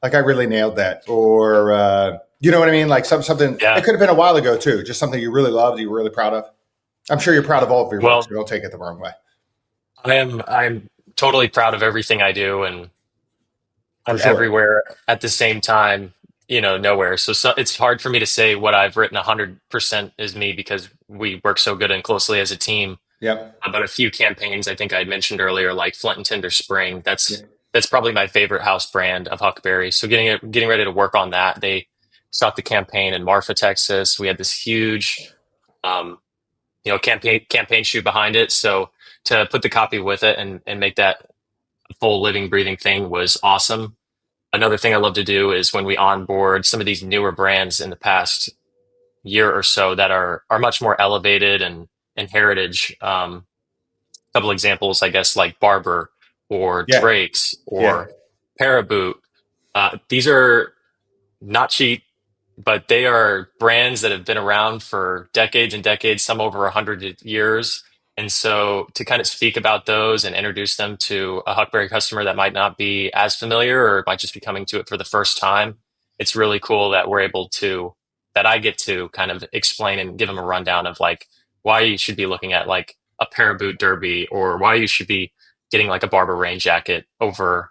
like I really nailed that, or you know what I mean? Like something it Yeah. could have been a while ago too, just something you really loved, you were really proud of. I'm sure you're proud of all of your work, Well, so don't take it the wrong way. I'm totally proud of everything I do, and For I'm sure. everywhere at the same time, nowhere. So it's hard for me to say what I've written 100% is me because we work so good and closely as a team. Yep. But a few campaigns I think I mentioned earlier, like Flint and Tinder Spring, Yeah. that's probably my favorite house brand of Huckberry. So getting ready to work on that. They stopped the campaign in Marfa, Texas. We had this huge um, campaign shoot behind it. So to put the copy with it and make that a full living, breathing thing was awesome. Another thing I love to do is when we onboard some of these newer brands in the past year or so that are much more elevated and heritage. Couple examples, I guess, like Barber or Yeah. Drake's Yeah. or Paraboot. These are not cheap, but they are brands that have been around for decades and decades, some over 100 years. And so to kind of speak about those and introduce them to a Huckberry customer that might not be as familiar or might just be coming to it for the first time, it's really cool that that I get to kind of explain and give them a rundown of like why you should be looking at like a Paraboot Derby or why you should be getting like a Barber rain jacket over,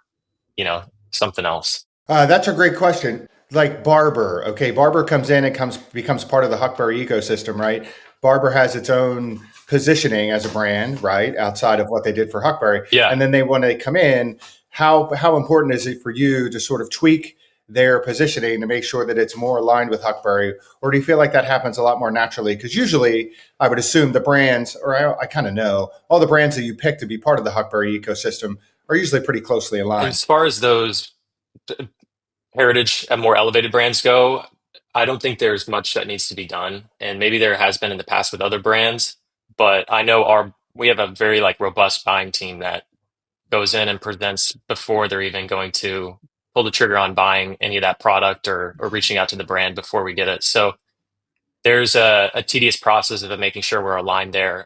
something else. That's a great question. Like Barber, okay, Barber comes in and comes becomes part of the Huckberry ecosystem, right? Barber has its own positioning as a brand, right, outside of what they did for Huckberry, Yeah. and then they when they come in, how important is it for you to sort of tweak their positioning to make sure that it's more aligned with Huckberry, or do you feel like that happens a lot more naturally? Because usually, I would assume the brands, or I kind of know all the brands that you pick to be part of the Huckberry ecosystem are usually pretty closely aligned. As far as those heritage and more elevated brands go, I don't think there's much that needs to be done. And maybe there has been in the past with other brands, but I know we have a very like robust buying team that goes in and presents before they're even going to pull the trigger on buying any of that product or reaching out to the brand before we get it. So there's a tedious process of making sure we're aligned there.